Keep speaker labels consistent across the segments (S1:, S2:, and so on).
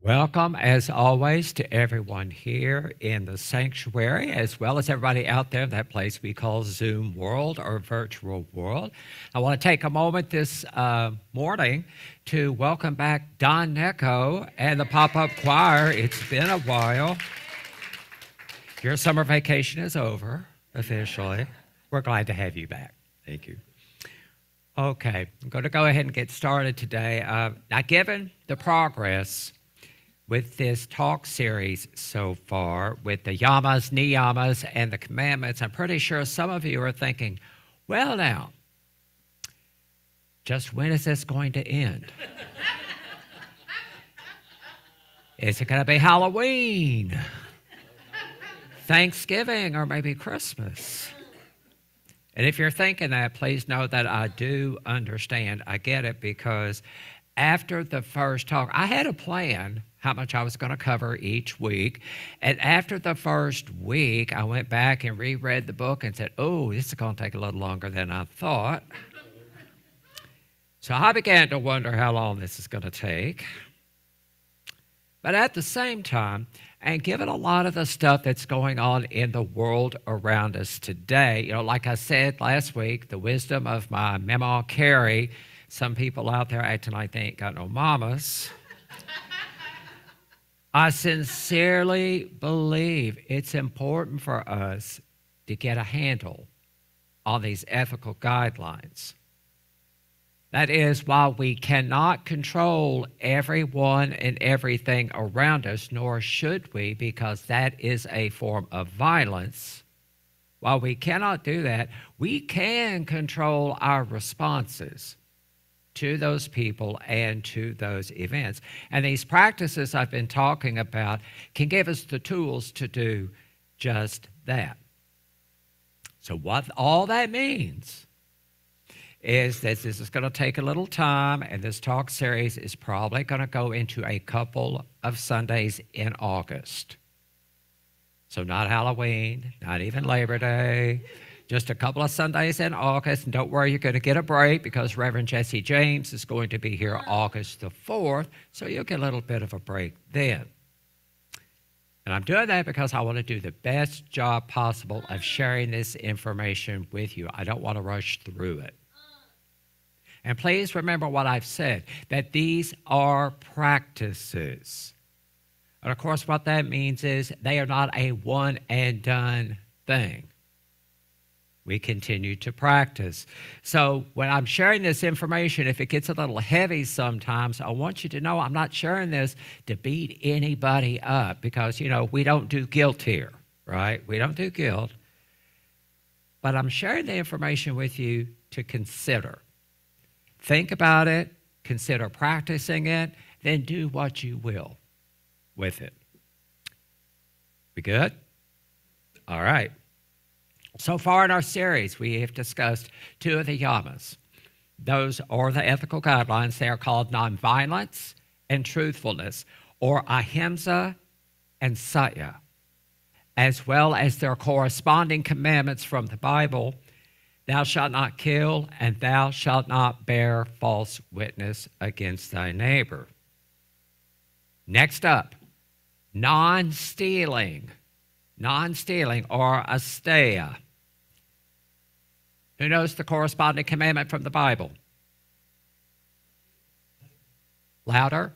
S1: Welcome, as always, to everyone here in the sanctuary, as well as everybody out there in that place we call Zoom world or virtual world. I want to take a moment this morning to welcome back Don Necco and the pop-up choir. It's been a while. Your summer vacation is over, officially. We're glad to have you back. Thank you. Okay, I'm going to go ahead and get started today. Now, given the progress with this talk series so far, with the Yamas, Niyamas, and the commandments, I'm pretty sure some of you are thinking, well now, just when is this going to end? Is it going to be Halloween, Thanksgiving, or maybe Christmas? And if you're thinking that, please know that I do understand. I get it, because after the first talk, I had a plan how much I was going to cover each week. And after the first week, I went back and reread the book and said, oh, this is going to take a little longer than I thought. So I began to wonder how long this is going to take. But at the same time, and given a lot of the stuff that's going on in the world around us today, you know, like I said last week, the wisdom of my Mama Carrie, some people out there acting like they ain't got no mamas. I sincerely believe it's important for us to get a handle on these ethical guidelines. That is, while we cannot control everyone and everything around us, nor should we, because that is a form of violence, while we cannot do that, we can control our responses to those people and to those events. And these practices I've been talking about can give us the tools to do just that. So what all that means is that this is going to take a little time, and this talk series is probably going to go into a couple of Sundays in August. So not Halloween, not even Labor Day, just a couple of Sundays in August. And don't worry, you're going to get a break, because Reverend Jesse James is going to be here August the 4th, so you'll get a little bit of a break then. And I'm doing that because I want to do the best job possible of sharing this information with you. I don't want to rush through it. And please remember what I've said, that these are practices. And of course, what that means is they are not a one and done thing. We continue to practice. So when I'm sharing this information, if it gets a little heavy sometimes, I want you to know I'm not sharing this to beat anybody up, because, you know, we don't do guilt here, right? We don't do guilt. But I'm sharing the information with you to consider. Think about it, consider practicing it, then do what you will with it. We good? All right. So far in our series, we have discussed two of the Yamas. Those are the ethical guidelines. They are called nonviolence and truthfulness, or ahimsa and satya, as well as their corresponding commandments from the Bible. Thou shalt not kill, and thou shalt not bear false witness against thy neighbor. Next up, non-stealing. Non-stealing, or asteya. Who knows the corresponding commandment from the Bible? Louder?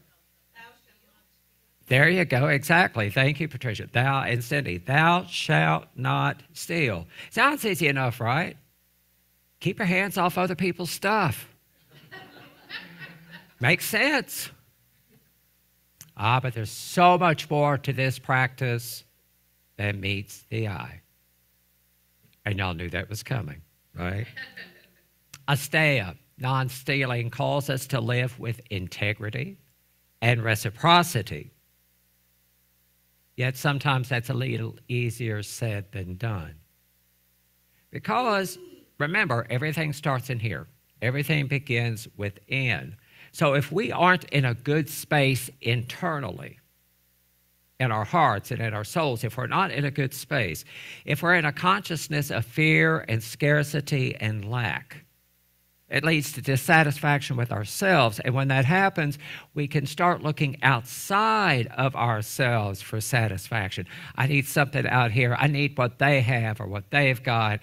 S1: There you go, exactly. Thank you, Patricia. Thou and Cindy. Thou shalt not steal. Sounds easy enough, right? Keep your hands off other people's stuff. Makes sense. But there's so much more to this practice than meets the eye. And y'all knew that was coming, right? Asteya, non-stealing, calls us to live with integrity and reciprocity. Yet sometimes that's a little easier said than done. Because remember, everything starts in here. Everything begins within. So if we aren't in a good space internally, in our hearts and in our souls, if we're not in a good space, if we're in a consciousness of fear and scarcity and lack, It leads to dissatisfaction with ourselves. And when that happens, we can start looking outside of ourselves for satisfaction. I need something out here. I need what they have or what they've got.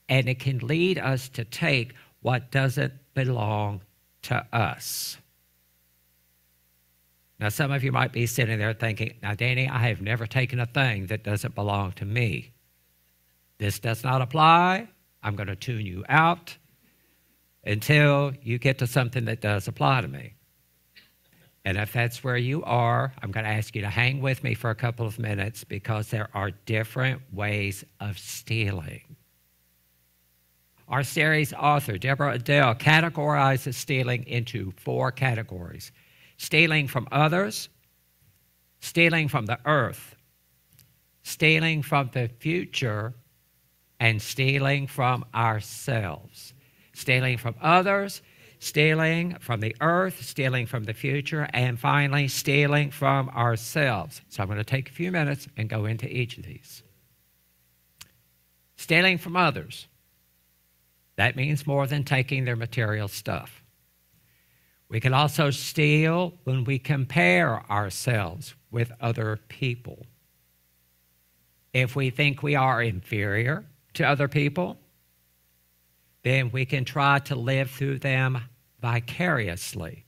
S1: And it can lead us to take what doesn't belong to us. Now, some of you might be sitting there thinking, now, Danny, I have never taken a thing that doesn't belong to me. This does not apply. I'm going to tune you out until you get to something that does apply to me. And if that's where you are, I'm going to ask you to hang with me for a couple of minutes because there are different ways of stealing. Our series author, Deborah Adele, categorizes stealing into 4 categories. Stealing from others, stealing from the earth, stealing from the future, and stealing from ourselves. Stealing from others, stealing from the earth, stealing from the future, and finally, stealing from ourselves. So I'm going to take a few minutes and go into each of these. Stealing from others. That means more than taking their material stuff. We can also steal when we compare ourselves with other people. If we think we are inferior to other people, then we can try to live through them vicariously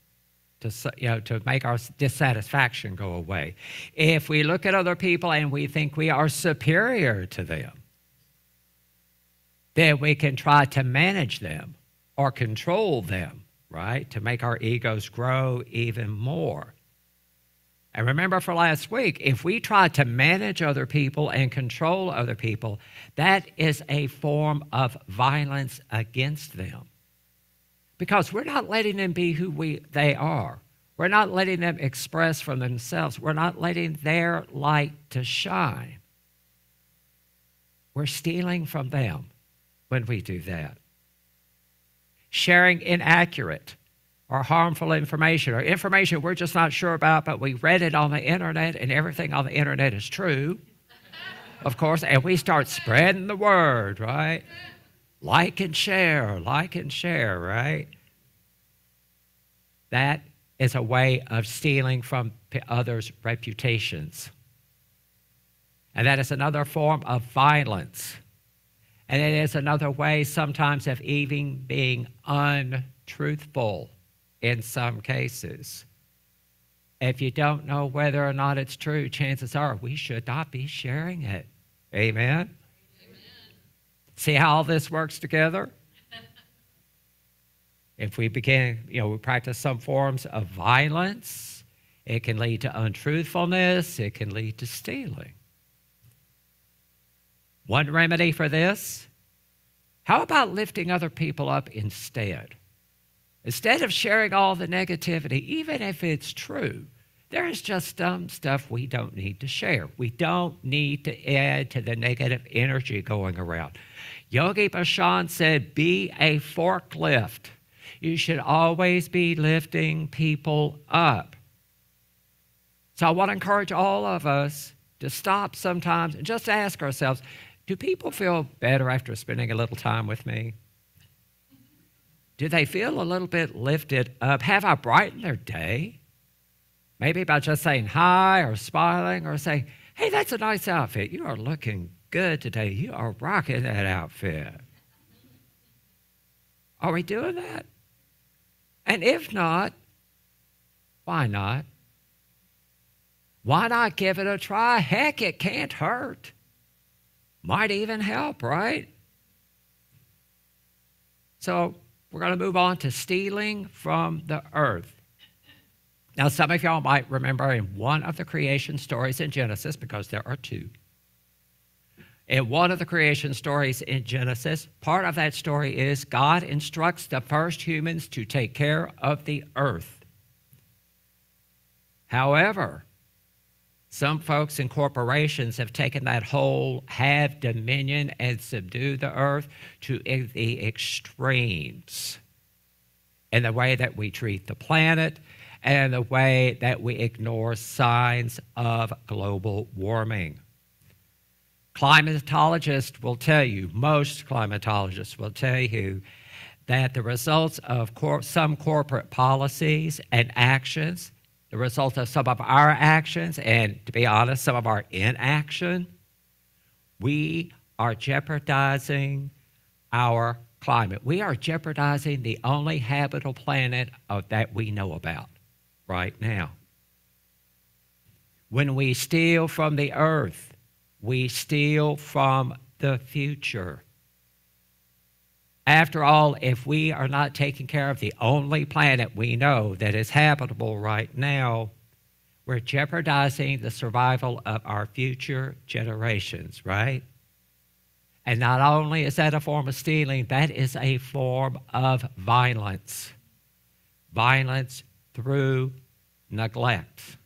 S1: to make our dissatisfaction go away. If we look at other people and we think we are superior to them, then we can try to manage them or control them, right, to make our egos grow even more. And remember for last week, if we try to manage other people and control other people, that is a form of violence against them. Because we're not letting them be who they are. We're not letting them express from themselves. We're not letting their light to shine. We're stealing from them when we do that. Sharing inaccurate or harmful information, or information we're just not sure about, but we read it on the internet, and everything on the internet is true, of course, and we start spreading the word, right? Like and share, right? That is a way of stealing from others' reputations. And that is another form of violence. And it is another way sometimes of even being untruthful in some cases. If you don't know whether or not it's true, chances are we should not be sharing it. Amen? Amen. See how all this works together? If we begin, we practice some forms of violence, it can lead to untruthfulness, it can lead to stealing. One remedy for this, how about lifting other people up instead? Instead of sharing all the negativity, even if it's true, there is just some stuff we don't need to share. We don't need to add to the negative energy going around. Yogi Bhajan said, be a forklift. You should always be lifting people up. So I want to encourage all of us to stop sometimes and just ask ourselves, do people feel better after spending a little time with me? Do they feel a little bit lifted up? Have I brightened their day? Maybe by just saying hi or smiling or saying, hey, that's a nice outfit. You are looking good today. You are rocking that outfit. Are we doing that? And if not, why not? Why not give it a try? Heck, it can't hurt. Might even help, right? So we're going to move on to stealing from the earth. Now, some of y'all might remember in one of the creation stories in Genesis, because there are 2. In one of the creation stories in Genesis, part of that story is God instructs the first humans to take care of the earth. However, some folks and corporations have taken that whole have dominion and subdue the earth to the extremes in the way that we treat the planet and the way that we ignore signs of global warming. Climatologists will tell you, most climatologists will tell you, that the results of some corporate policies and actions, the result of some of our actions, and to be honest, some of our inaction, we are jeopardizing our climate. We are jeopardizing the only habitable planet that we know about right now. When we steal from the earth, we steal from the future. After all, if we are not taking care of the only planet we know that is habitable right now, we're jeopardizing the survival of our future generations, right? And not only is that a form of stealing, that is a form of violence. Violence through neglect.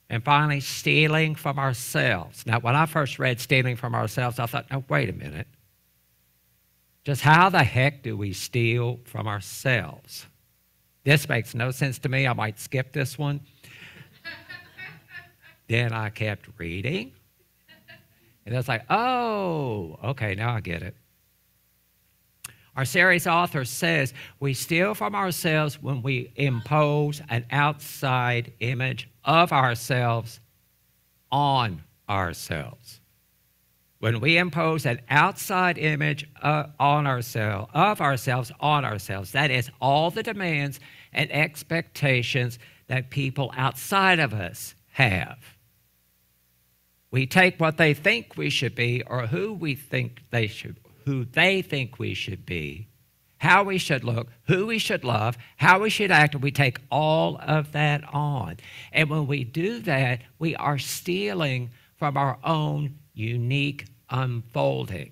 S1: And finally, stealing from ourselves. Now, when I first read stealing from ourselves, I thought, no, wait a minute. Just how the heck do we steal from ourselves? This makes no sense to me. I might skip this one. Then I kept reading. And it's like, oh, okay, now I get it. Our series author says we steal from ourselves when we impose an outside image of ourselves on ourselves. When we impose an outside image of ourselves on ourselves, that is all the demands and expectations that people outside of us have. We take what they think we should be or who they think we should be, how we should look, who we should love, how we should act, and we take all of that on. And when we do that, we are stealing from our own unique unfolding.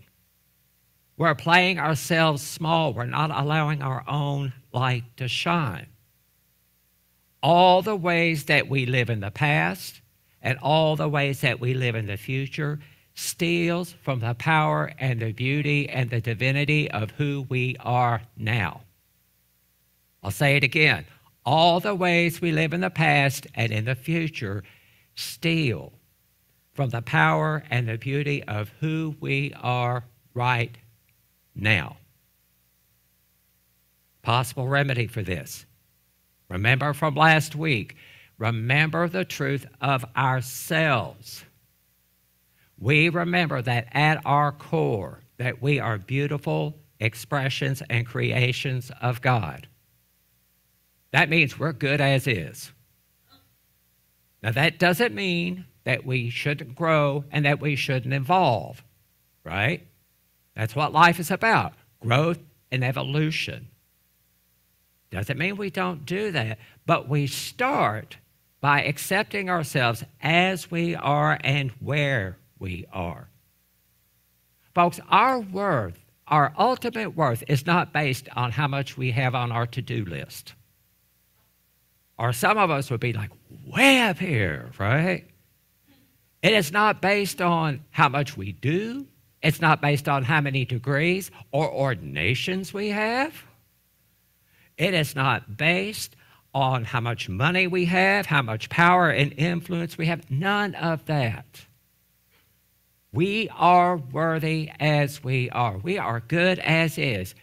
S1: We're playing ourselves small. We're not allowing our own light to shine. All the ways that we live in the past and all the ways that we live in the future steals from the power and the beauty and the divinity of who we are now. I'll say it again. All the ways we live in the past and in the future steal from the power and the beauty of who we are right now. Possible remedy for this. Remember from last week, remember the truth of ourselves. We remember that at our core, that we are beautiful expressions and creations of God. That means we're good as is. Now, that doesn't mean that we shouldn't grow and that we shouldn't evolve, right? That's what life is about, growth and evolution. Doesn't mean we don't do that, but we start by accepting ourselves as we are and where we are. Folks, our worth, our ultimate worth, is not based on how much we have on our to-do list. Or some of us would be like, way up here, right? It is not based on how much we do. It's not based on how many degrees or ordinations we have. It is not based on how much money we have, how much power and influence we have. None of that. We are worthy as we are. We are good as is,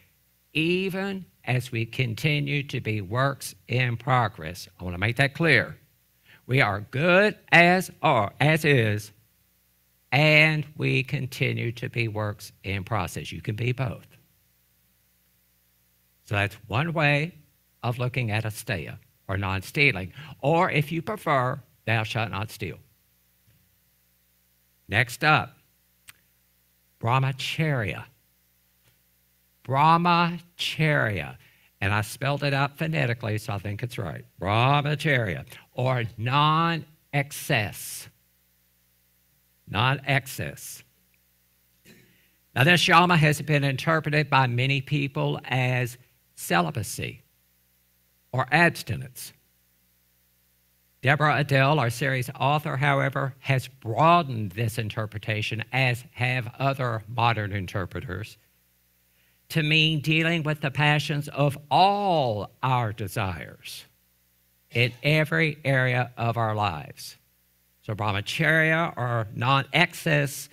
S1: even as we continue to be works in progress. I want to make that clear. We are good as is, and we continue to be works in process. You can be both. So that's one way of looking at asteya, or non-stealing. Or if you prefer, thou shalt not steal. Next up, brahmacharya. Brahmacharya. And I spelled it out phonetically, so I think it's right. Brahmacharya, or non-excess. Non-excess. Now, this yama has been interpreted by many people as celibacy or abstinence. Deborah Adele, our series author, however, has broadened this interpretation, as have other modern interpreters, to mean dealing with the passions of all our desires in every area of our lives. So brahmacharya, or non-excess,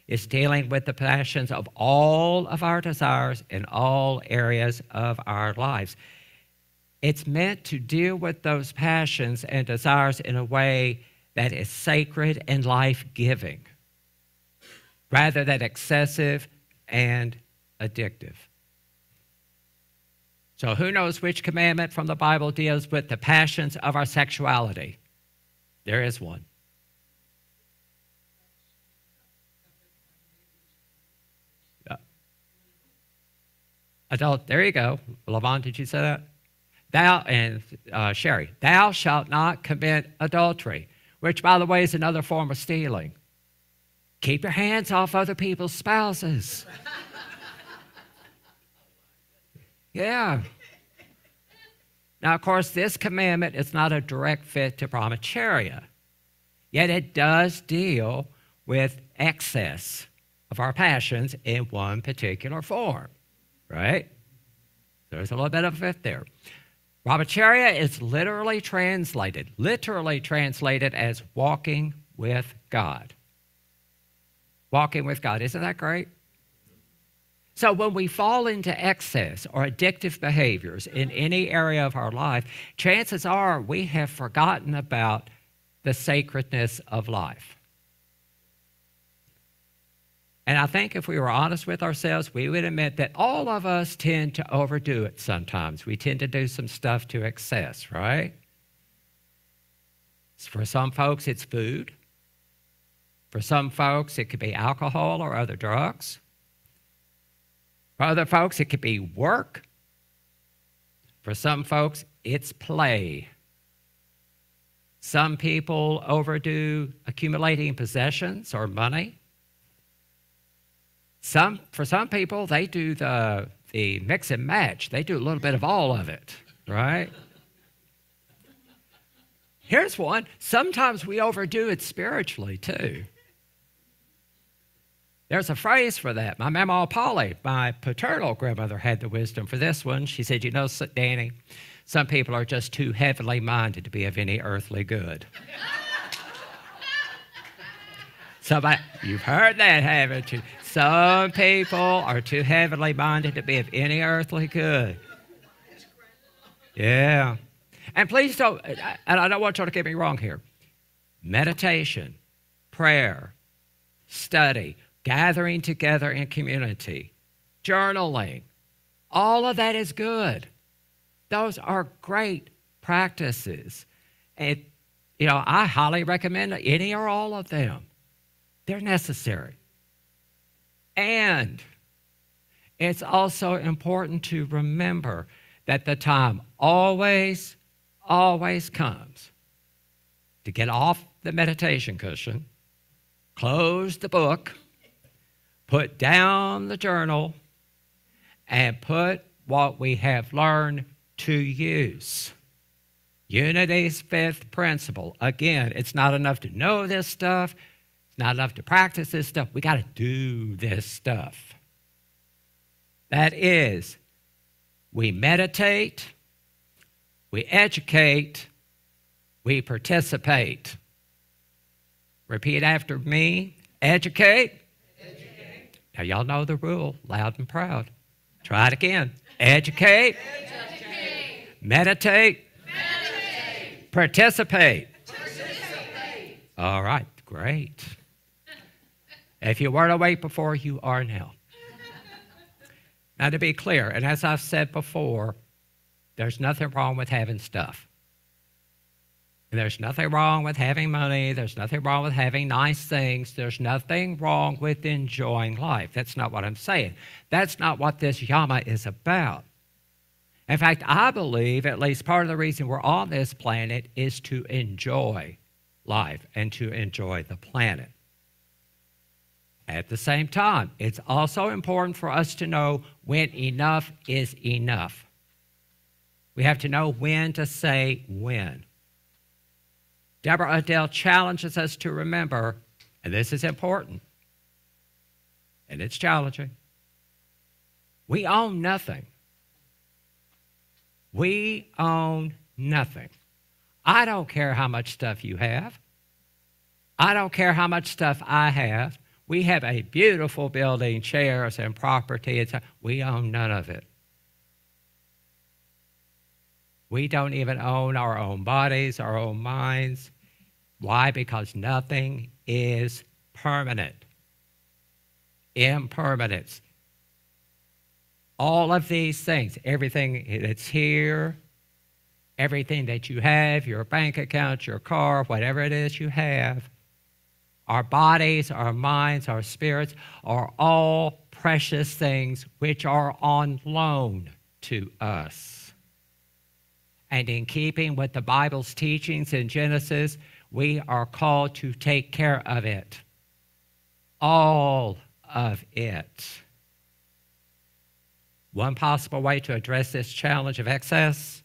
S1: It's dealing with the passions of all of our desires in all areas of our lives. It's meant to deal with those passions and desires in a way that is sacred and life-giving, rather than excessive and addictive. So who knows which commandment from the Bible deals with the passions of our sexuality? There is one. There you go. Lavon, did you say that? Thou, and Sherry, thou shalt not commit adultery, which, by the way, is another form of stealing. Keep your hands off other people's spouses. Yeah. Now, of course, this commandment is not a direct fit to brahmacharya, yet it does deal with excess of our passions in one particular form, right? There's a little bit of a fit there. Brahmacharya is literally translated as walking with God. Walking with God. Isn't that great? So when we fall into excess or addictive behaviors in any area of our life, chances are we have forgotten about the sacredness of life. And I think if we were honest with ourselves, we would admit that all of us tend to overdo it sometimes. We tend to do some stuff to excess, right? For some folks, it's food. For some folks, it could be alcohol or other drugs. For other folks, it could be work. For some folks, it's play. Some people overdo accumulating possessions or money. For some people, they do the mix and match. They do a little bit of all of it, right? Here's one. Sometimes we overdo it spiritually, too. There's a phrase for that. My Mama Polly, my paternal grandmother, had the wisdom for this one. She said, you know, Danny, some people are just too heavenly minded to be of any earthly good. Somebody, you've heard that, haven't you? Some people are too heavenly minded to be of any earthly good. Yeah. And please don't, and I don't want you to get me wrong here. Meditation, prayer, study, gathering together in community, journaling, all of that is good. Those are great practices. And, you know, I highly recommend any or all of them. They're necessary. And it's also important to remember that the time always comes to get off the meditation cushion, close the book, put down the journal, and put what we have learned to use. Unity's fifth principle. Again, it's not enough to know this stuff. It's not enough to practice this stuff. We got to do this stuff. That is, we meditate, we educate, we participate. Repeat after me. Educate. Educate. Now, y'all know the rule, loud and proud. Try it again. Educate. Educate. Meditate. Meditate. Participate. Participate. All right, great. If you weren't awake before, you are now. Now, to be clear, and as I've said before, there's nothing wrong with having stuff. And there's nothing wrong with having money. There's nothing wrong with having nice things. There's nothing wrong with enjoying life. That's not what I'm saying. That's not what this Yama is about. In fact, I believe at least part of the reason we're on this planet is to enjoy life and to enjoy the planet. At the same time, it's also important for us to know when enough is enough. We have to know when to say when. Deborah Adele challenges us to remember, and this is important, and it's challenging, we own nothing. We own nothing. I don't care how much stuff you have. I don't care how much stuff I have. We have a beautiful building, chairs and property. We own none of it. We don't even own our own bodies, our own minds. Why? Because nothing is permanent. Impermanence. All of these things, everything that's here, everything that you have, your bank account, your car, whatever it is you have, our bodies, our minds, our spirits are all precious things which are on loan to us. And in keeping with the Bible's teachings in Genesis, we are called to take care of it. All of it. One possible way to address this challenge of excess: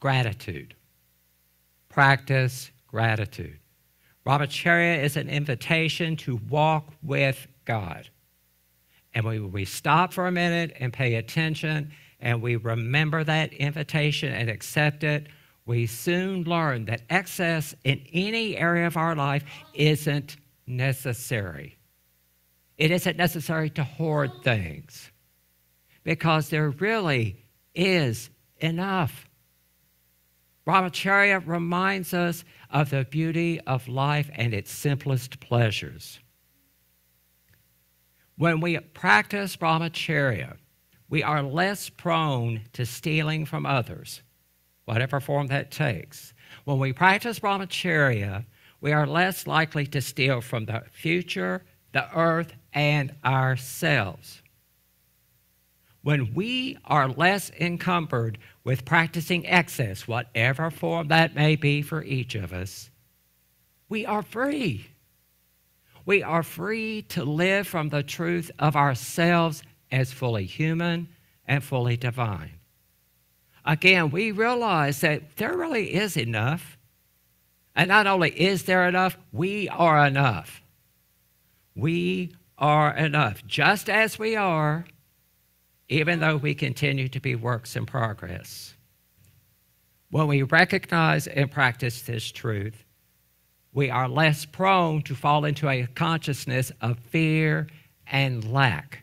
S1: gratitude. Practice gratitude. Brahmacharya is an invitation to walk with God. And when we stop for a minute and pay attention and we remember that invitation and accept it, we soon learn that excess in any area of our life isn't necessary. It isn't necessary to hoard things because there really is enough. Brahmacharya reminds us of the beauty of life and its simplest pleasures. When we practice brahmacharya, we are less prone to stealing from others, whatever form that takes. When we practice brahmacharya, we are less likely to steal from the future, the earth, and ourselves. When we are less encumbered with practicing excess, whatever form that may be for each of us, we are free. We are free to live from the truth of ourselves as fully human and fully divine. Again, we realize that there really is enough. And not only is there enough, we are enough. We are enough, just as we are, even though we continue to be works in progress. When we recognize and practice this truth, we are less prone to fall into a consciousness of fear and lack.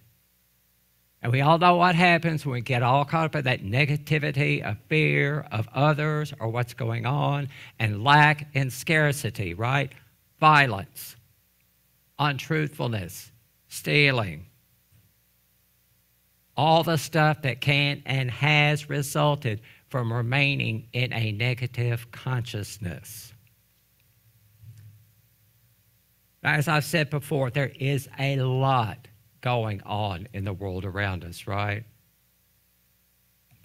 S1: And we all know what happens when we get all caught up in that negativity of fear of others or what's going on, and lack and scarcity, right? Violence, untruthfulness, stealing. All the stuff that can and has resulted from remaining in a negative consciousness. Now, as I've said before, there is a lot going on in the world around us, right?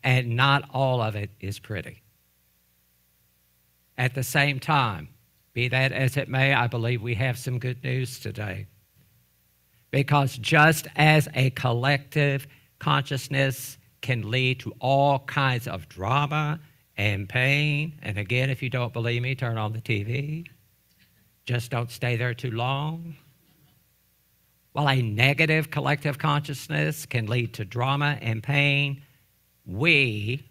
S1: And not all of it is pretty. At the same time, be that as it may, I believe we have some good news today. Because just as a collective consciousness can lead to all kinds of drama and pain, and again, if you don't believe me, turn on the TV. Just don't stay there too long. While a negative collective consciousness can lead to drama and pain, we,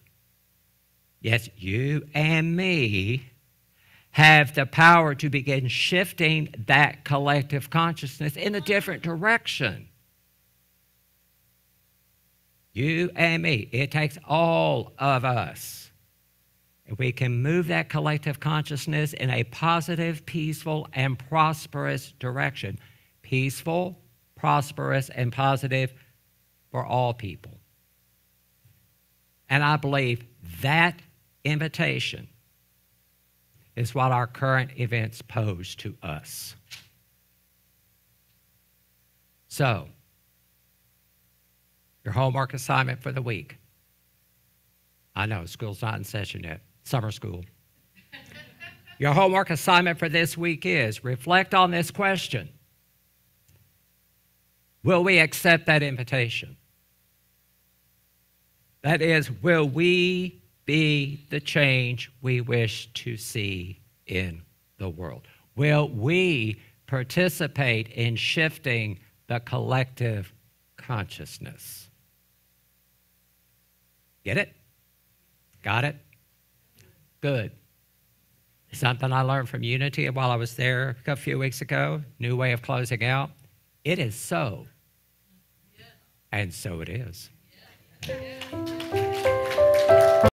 S1: yes, you and me, have the power to begin shifting that collective consciousness in a different direction. You and me. It takes all of us. And we can move that collective consciousness in a positive, peaceful, and prosperous direction. Peaceful, prosperous, and positive for all people. And I believe that invitation is what our current events pose to us. So, your homework assignment for the week. I know, school's not in session yet. Summer school. Your homework assignment for this week is reflect on this question. Will we accept that invitation? That is, will we be the change we wish to see in the world? Will we participate in shifting the collective consciousness? Get it? Got it? Good. Something I learned from Unity while I was there a few weeks ago, new way of closing out. It is so. And so it is.